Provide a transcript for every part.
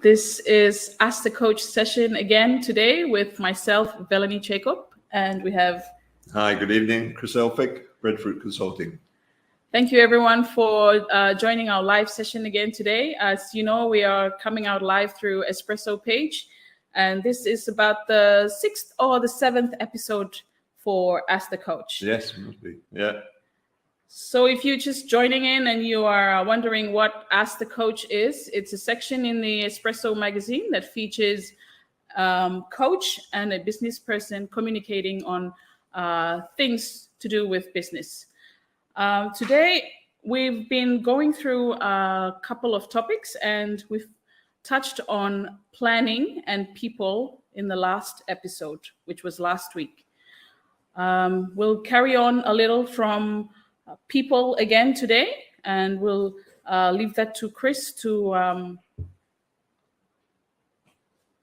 This is Ask the Coach session again today with myself, Melanie Jacob, and we have... Hi, good evening, Chris Elphick, Breadfruit Consulting. Thank you everyone for joining our live session again today. As you know, we are coming out live through Espresso Page, and this is about the 6th or the 7th episode for Ask the Coach. Yes, must be, yeah. So if you're just joining in and you are wondering what Ask the Coach is, it's a section in the Espresso magazine that features coach and a business person communicating on things to do with business. Today, we've been going through a couple of topics, and we've touched on planning and people in the last episode, which was last week. We'll carry on a little from people again today, and we'll leave that to Chris to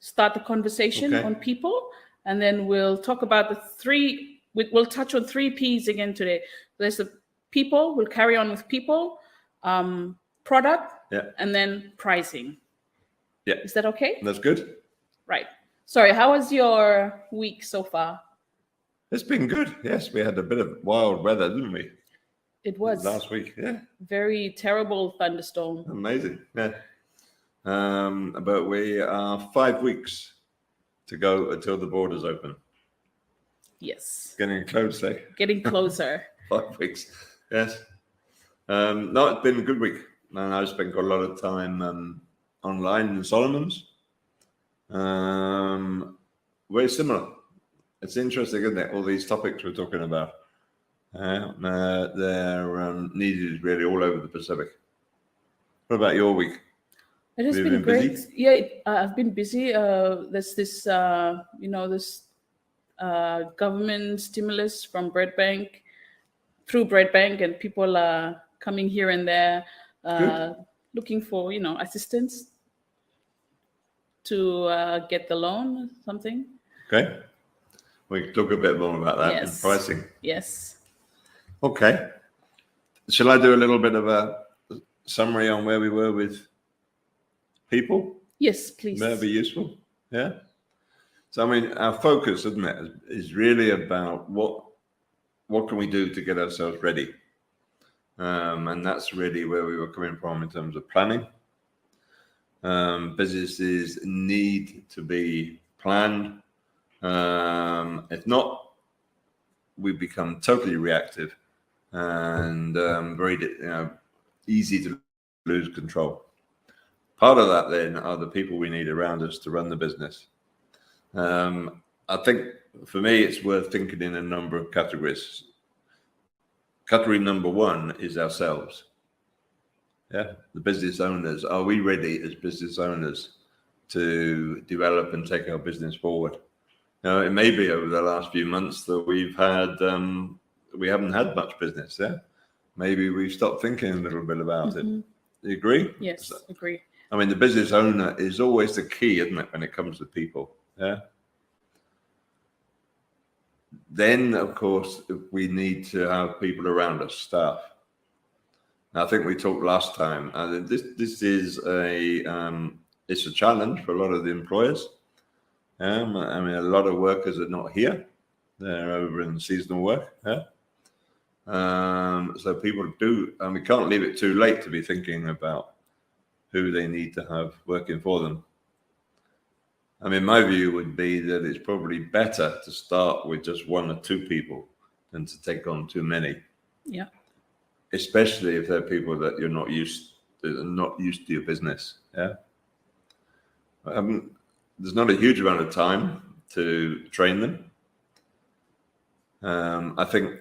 start the conversation on people, and then we'll talk about we'll touch on 3 P's again today. There's the people, we'll carry on with people, product, and then pricing. Yeah. Is that okay? That's good. Right. Sorry, how was your week so far? It's been good. Yes, we had a bit of wild weather, didn't we? It was. Last week, yeah. Very terrible thunderstorm. Amazing, yeah. But we are 5 weeks to go until the borders open. Yes. Getting closer. Getting closer. 5 weeks, yes. No, it's been a good week. And I've spent a lot of time online in Solomon's. Very similar. It's interesting, isn't it? All these topics we're talking about. They're needed really all over the Pacific. What about your week? It has been great. Busy? Yeah, I've been busy. There's this, this government stimulus from through Breadbank, and people are coming here and there looking for, assistance to get the loan or something. Okay. We can talk a bit more about that and pricing. Yes. Okay. Shall I do a little bit of a summary on where we were with people? Yes, please. That'd be useful. Yeah. So, our focus, isn't it, is really about what can we do to get ourselves ready? And that's really where we were coming from in terms of planning. Businesses need to be planned. If not, we become totally reactive and very easy to lose control. Part of that then are the people we need around us to run the business. I think for me it's worth thinking in a number of categories. Category number 1 is ourselves. Yeah, the business owners. Are we ready as business owners to develop and take our business forward? Now, it may be over the last few months that we haven't had much business. Yeah, maybe we've stopped thinking a little bit about it. Do you agree? Yes, agree. The business owner is always the key, isn't it, when it comes to people? Yeah. Then, of course, we need to have people around us, staff. Now, I think we talked last time. This is it's a challenge for a lot of the employers. A lot of workers are not here; they're over in seasonal work. Yeah. So people do, and we can't leave it too late to be thinking about who they need to have working for them. My view would be that it's probably better to start with just 1 or 2 people than to take on too many. Yeah. Especially if they're people that you're not used to your business. Yeah. There's not a huge amount of time to train them. I think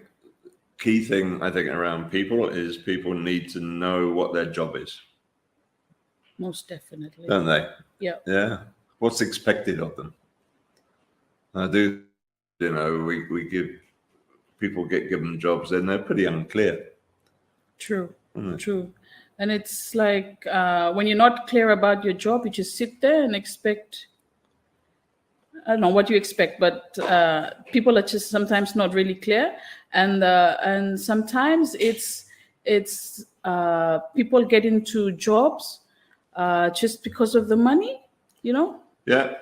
key thing around people is people need to know what their job is. Most definitely. Don't they? Yeah. Yeah. What's expected of them? We give people get given jobs and they're pretty unclear. True. True. And it's like when you're not clear about your job, you just sit there and expect. I don't know what you expect, but people are just sometimes not really clear, and sometimes it's people get into jobs just because of the money, you know? Yeah.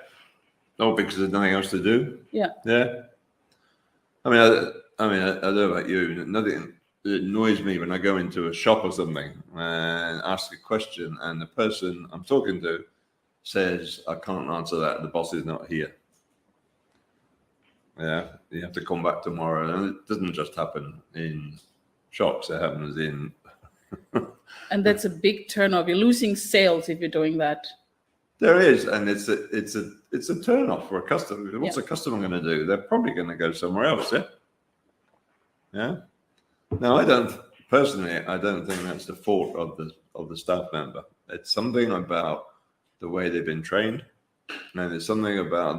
Oh, because there's nothing else to do. Yeah. Yeah. I don't know about you. Nothing that annoys me when I go into a shop or something and ask a question, and the person I'm talking to says, "I can't answer that. The boss is not here." Yeah, you have to come back tomorrow, and it doesn't just happen in shops. It happens in. And that's a big turnoff. You're losing sales if you're doing that. There is, and it's a turn off for a customer. Because what's Yeah. a customer going to do? They're probably going to go somewhere else. Yeah. Yeah. No, I don't think that's the fault of the staff member. It's something about the way they've been trained, and it's something about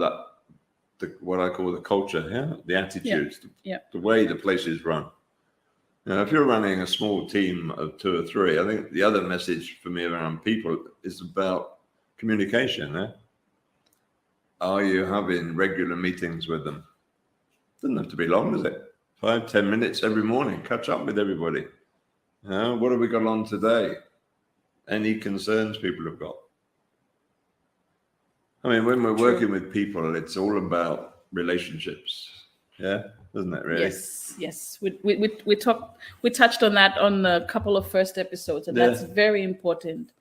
what I call the culture. Yeah, the attitudes. Yeah. The way the place is run. Now, if you're running a small team of 2 or 3, I think the other message for me around people is about communication. Eh? Are you having regular meetings with them? Doesn't have to be long, does it? 5-10 minutes every morning. Catch up with everybody. What have we got on today? Any concerns people have got? I mean, when we're working with people, it's all about relationships. Yeah, isn't it really? Yes. We touched on that on a couple of first episodes, and that's very important.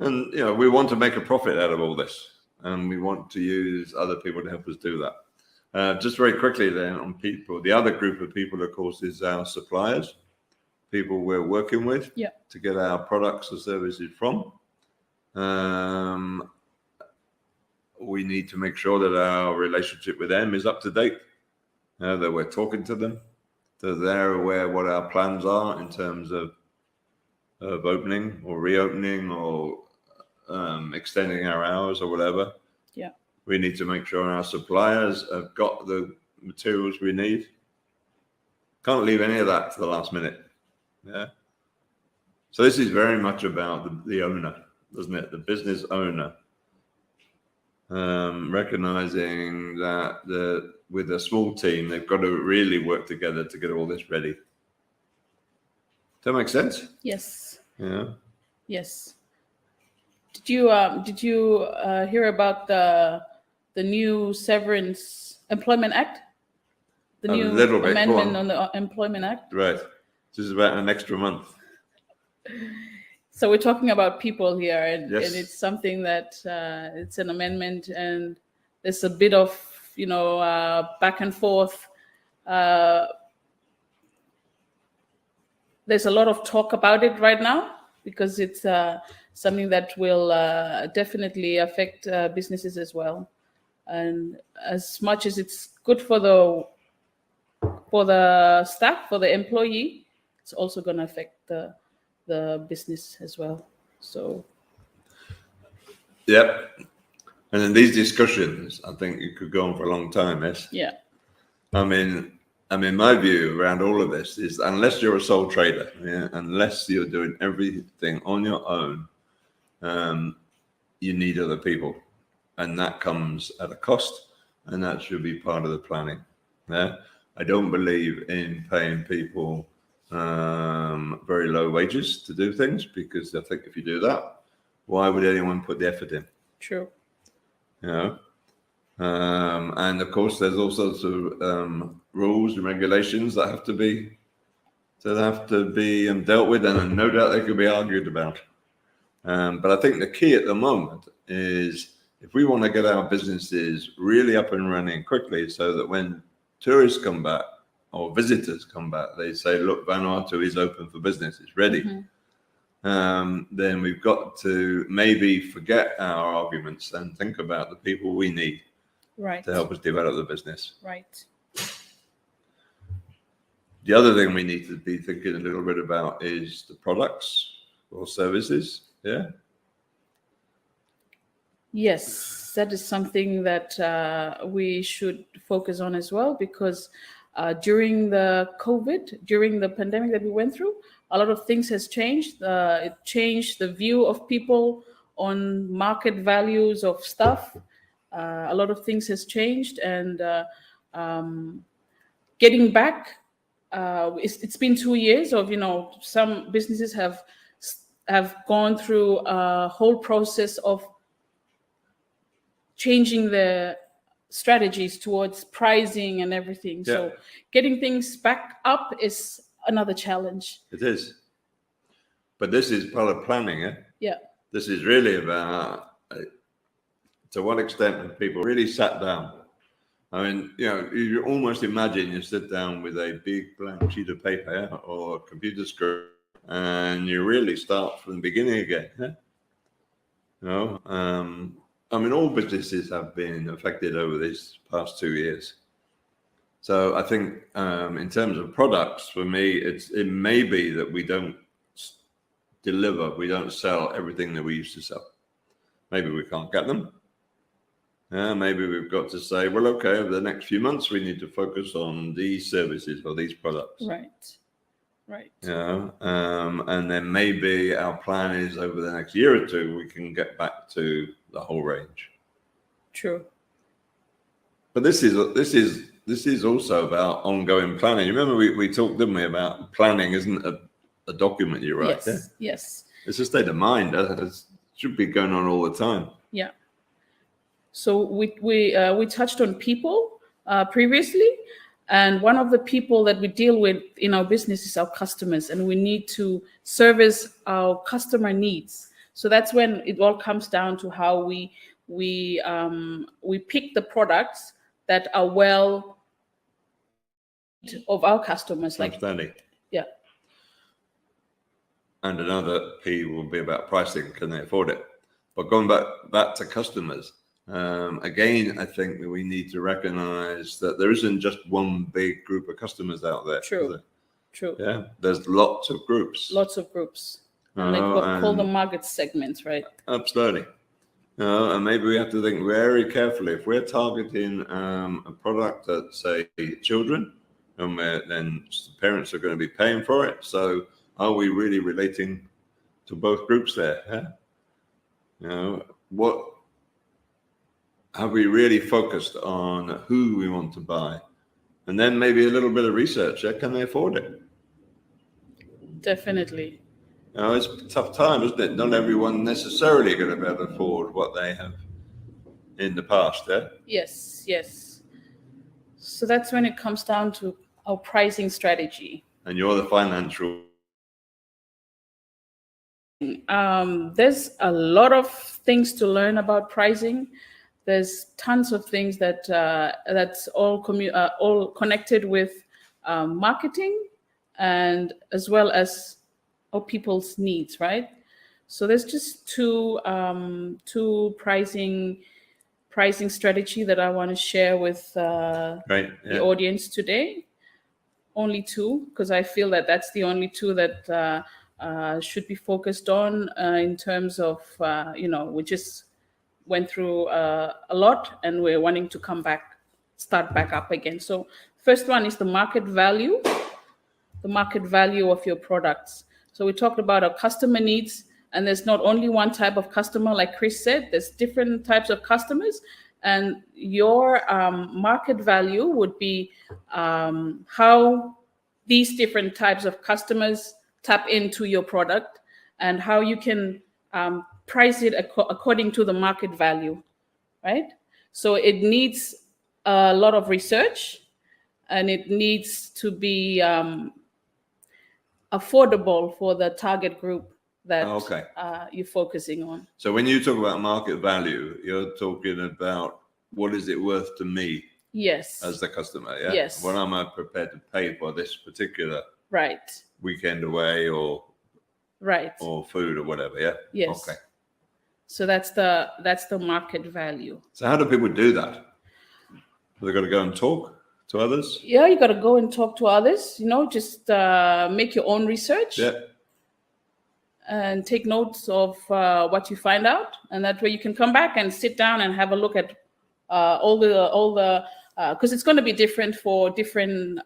And we want to make a profit out of all this, and we want to use other people to help us do that. Just very quickly then on people, the other group of people, of course, is our suppliers, people we're working with to get our products or services from. We need to make sure that our relationship with them is up to date, that we're talking to them, that they're aware what our plans are in terms of opening or reopening or extending our hours or whatever. Yeah. We need to make sure our suppliers have got the materials we need. Can't leave any of that to the last minute. Yeah. So this is very much about the owner, doesn't it? The business owner. Recognizing that with a small team, they've got to really work together to get all this ready. Does that make sense? Yes. Yeah. Yes. Did you hear about the new Severance Employment Act? The new amendment on the Employment Act? Right. This is about an extra month. So we're talking about people here, and it's something that it's an amendment, and there's a bit of back and forth. There's a lot of talk about it right now because it's something that will definitely affect businesses as well. And as much as it's good for the staff, for the employee, it's also going to affect the business as well. So. Yep. And in these discussions, I think it could go on for a long time. Yes. Yeah. I mean, my view around all of this is unless you're a sole trader, unless you're doing everything on your own, you need other people. And that comes at a cost, and that should be part of the planning. Yeah. I don't believe in paying people very low wages to do things, because I think if you do that, why would anyone put the effort in? True. And of course, there's all sorts of rules and regulations that have to be dealt with, and no doubt they could be argued about. But I think the key at the moment is if we want to get our businesses really up and running quickly, so that when tourists come back or visitors come back, they say, "Look, Vanuatu is open for business; it's ready." Mm-hmm. Then we've got to maybe forget our arguments and think about the people we need. Right. To help us develop the business. Right. The other thing we need to be thinking a little bit about is the products or services. Yeah. Yes, that is something that we should focus on as well, because during the pandemic that we went through, a lot of things has changed. It changed the view of people on market values of stuff. A lot of things has changed, and getting back, it's been 2 years of, some businesses have gone through a whole process of changing the strategies towards pricing and everything. Yeah. So getting things back up is another challenge. It is. But this is part of planning, eh? Yeah. This is really about, to what extent have people really sat down? I mean, you almost imagine you sit down with a big blank sheet of paper, yeah, or a computer screen, and you really start from the beginning again. Yeah? I mean, all businesses have been affected over these past 2 years. So I think in terms of products, for me, it may be that we don't we don't sell everything that we used to sell. Maybe we can't get them. Maybe we've got to say, well, okay, over the next few months, we need to focus on these services or these products. Right. And then maybe our plan is over the next year or two, we can get back to the whole range. True. But this is also about ongoing planning. You remember we talked, didn't we, about planning isn't a document you write. Yes. It's a state of mind. It should be going on all the time. Yeah. So we touched on people previously, and one of the people that we deal with in our business is our customers, and we need to service our customer needs. So that's when it all comes down to how we pick the products that are well of our customers. Outstanding. Yeah. And another P will be about pricing. Can they afford it? But going back to customers. Again, I think that we need to recognize that there isn't just one big group of customers out there. True. Yeah, there's lots of groups. And they call them market segments, right? Absolutely. And maybe we have to think very carefully. If we're targeting a product that, say, children, and then parents are going to be paying for it. So are we really relating to both groups there? Yeah? What have we really focused on who we want to buy? And then maybe a little bit of research. Can they afford it? Definitely. It's a tough time, isn't it? Not everyone necessarily going to be able to afford what they have in the past. Yes. So that's when it comes down to our pricing strategy. And you're the financial. There's a lot of things to learn about pricing. There's tons of things that's all connected with marketing, and as well as our people's needs, right? So there's just two pricing strategy that I want to share with the audience today. Only two, because I feel that that's the only two that should be focused on in terms of we just went through a lot, and we're wanting to start back up again. So first one is the market value of your products. So we talked about our customer needs, and there's not only one type of customer, like Chris said, there's different types of customers, and your market value would be how these different types of customers tap into your product, and how you can price it according to the market value, right? So it needs a lot of research, and it needs to be affordable for the target group that you're focusing on. So when you talk about market value, you're talking about what is it worth to me? Yes. As the customer, yeah? Yes. What am I prepared to pay for this particular weekend away or food or whatever, yeah? Yes. Okay. So that's the market value. So how do people do that? They've got to go and talk to others? Yeah, you got to go and talk to others, just make your own research. Yeah. And take notes of what you find out, and that way you can come back and sit down and have a look at all the because it's going to be different for different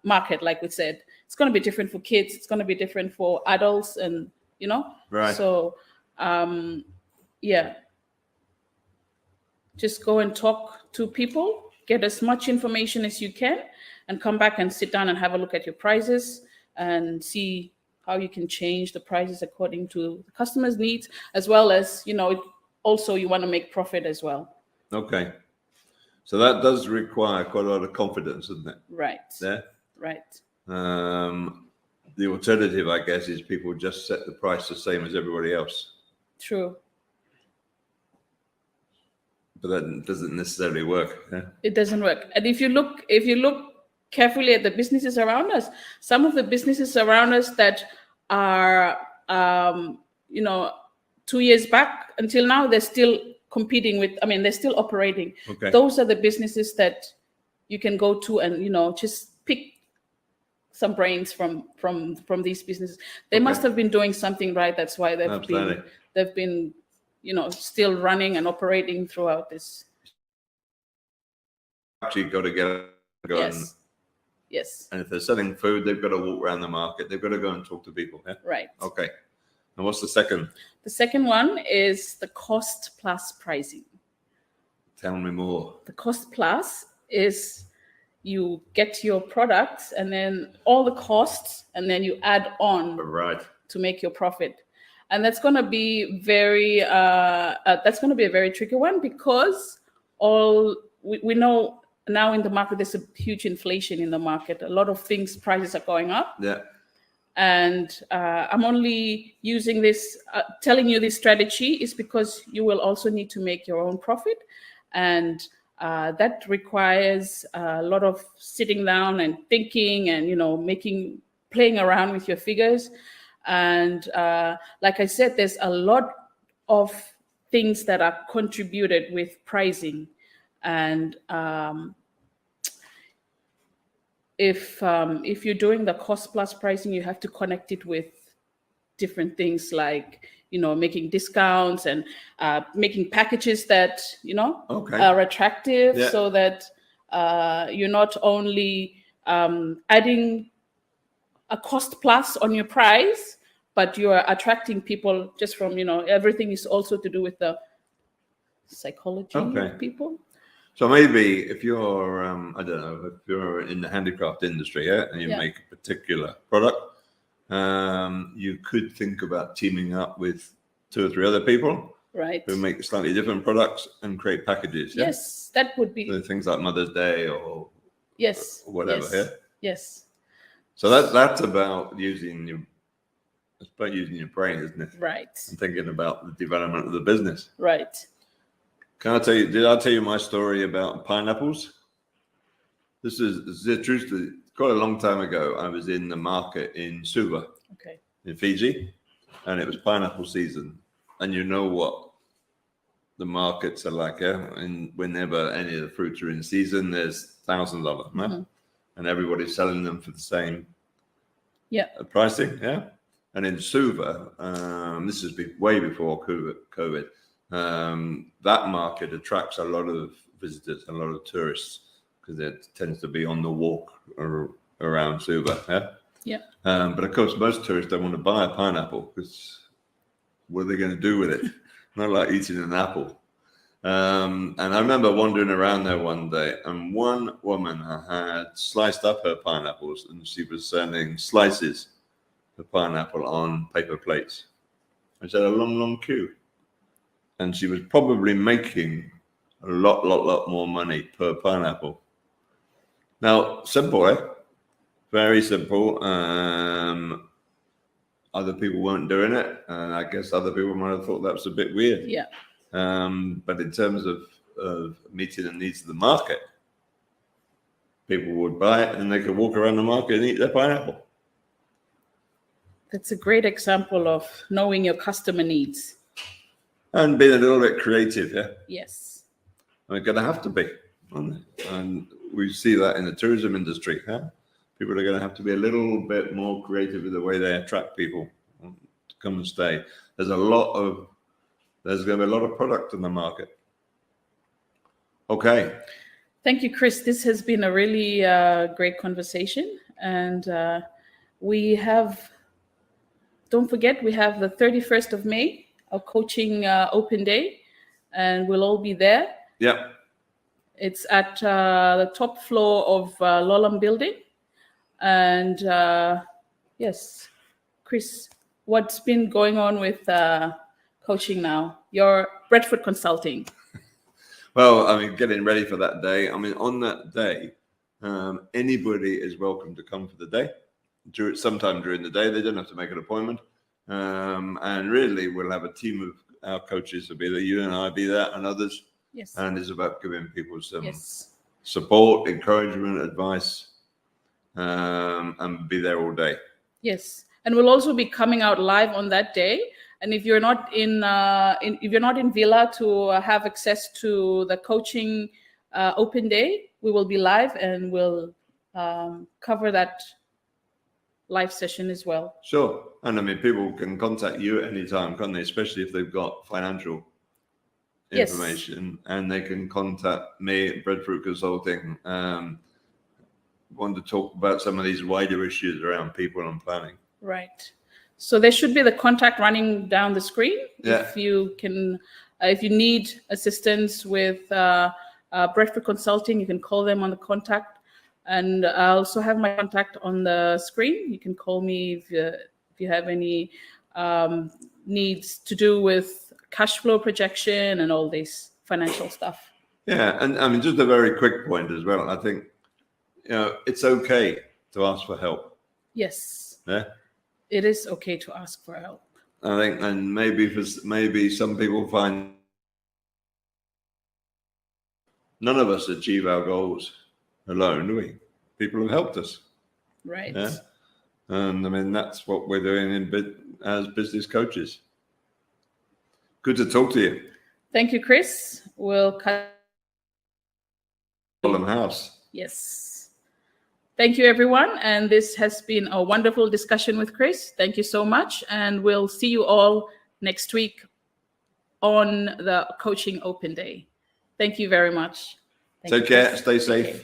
market, like we said. It's going to be different for kids. It's going to be different for adults, and Right. So just go and talk to people, get as much information as you can, and come back and sit down and have a look at your prices and see how you can change the prices according to the customer's needs, as well as, also you want to make profit as well. Okay. So that does require quite a lot of confidence, doesn't it? Right. Yeah. Right. The alternative, I guess, is people just set the price the same as everybody else. True. But that doesn't necessarily work. Yeah? It doesn't work. And if you look carefully at the businesses around us, some of the businesses around us that are 2 years back until now, they're still competing with, they're still operating. Okay. Those are the businesses that you can go to and just pick some brains from these businesses. They must have been doing something right. That's why they've been still running and operating throughout this. Actually got to go Yes. Yes. And if they're selling food, they've got to walk around the market. They've got to go and talk to people. Yeah? Right. Okay. And what's the second? The second one is the cost plus pricing. Tell me more. The cost plus is you get your products and then all the costs, and then you add on to make your profit. And that's going to be a very tricky one, because we know now in the market there's a huge inflation in the market. A lot of things, prices are going up. Yeah. And I'm only using this, telling you this strategy is because you will also need to make your own profit. And that requires a lot of sitting down and thinking and, playing around with your figures. And like I said, there's a lot of things that are contributed with pricing. And if you're doing the cost plus pricing, you have to connect it with different things like, making discounts and making packages that, are attractive, so that you're not only adding a cost plus on your price, but you are attracting people just from, everything is also to do with the psychology of people. So maybe if you're, if you're in the handicraft industry, and you make a particular product, you could think about teaming up with 2 or 3 other people, who make slightly different products and create packages. Yeah? Yes, that would be. So things like Mother's Day or whatever. Yes. Yeah. Yes. So that's about using your brain, isn't it? Right. And thinking about the development of the business. Right. Did I tell you my story about pineapples? This is the truth. Quite a long time ago, I was in the market in Suva, in Fiji, and it was pineapple season. And you know what the markets are like, and whenever any of the fruits are in season, there's thousands of them, and everybody's selling them for the same pricing, And in Suva, this is way before COVID. That market attracts a lot of visitors, a lot of tourists, because it tends to be on the walk around Suva. But of course, most tourists don't want to buy a pineapple, because what are they going to do with it? Not like eating an apple. And I remember wandering around there one day, and one woman had sliced up her pineapples, and she was selling slices of pineapple on paper plates. I said a long queue. And she was probably making a lot more money per pineapple. Now, simple, Very simple. Other people weren't doing it, and I guess other people might have thought that was a bit weird. Yeah. But in terms of meeting the needs of the market, people would buy it, and they could walk around the market and eat their pineapple. That's a great example of knowing your customer needs. And being a little bit creative, Yes. We're going to have to be. And we see that in the tourism industry, People are going to have to be a little bit more creative with the way they attract people to come and stay. There's going to be a lot of product in the market. Okay. Thank you, Chris. This has been a really great conversation. And don't forget, we have the 31st of May, our coaching open day, and we'll all be there. Yeah. It's at the top floor of Lolam Building. And yes, Chris, what's been going on with coaching now? Your Bradford Consulting. Well, I mean, getting ready for that day. I mean, on that day, anybody is welcome to come for the day. Sometime during the day, they don't have to make an appointment. And really, we'll have a team of our coaches. Will be there, you and I, be there, and others. Yes. And it's about giving people some Yes. support, encouragement, advice, and be there all day. Yes, and we'll also be coming out live on that day. And if you're not if you're not in Villa to have access to the coaching open day, we will be live and we'll cover that live session as well. Sure, and I mean, people can contact you at any time, can't they? Especially if they've got financial information, and they can contact me at Breadfruit Consulting. Want to talk about some of these wider issues around people and planning. Right. So there should be the contact running down the screen. Yeah. If you can, if you need assistance with Breadfruit Consulting, you can call them on the contact. And I also have my contact on the screen. You can call me if you have any needs to do with cash flow projection and all this financial stuff. Yeah, and I mean, just a very quick point as well. I think, it's okay to ask for help. Yes. Yeah. It is okay to ask for help. I think, and maybe some people find none of us achieve our goals alone, do we? People have helped us. Right. Yeah. And I mean, that's what we're doing as business coaches. Good to talk to you. Thank you, Chris. We'll cut. Fulham House. Yes. Thank you, everyone. And this has been a wonderful discussion with Chris. Thank you so much. And we'll see you all next week on the Coaching Open Day. Thank you very much. Take care. Stay safe.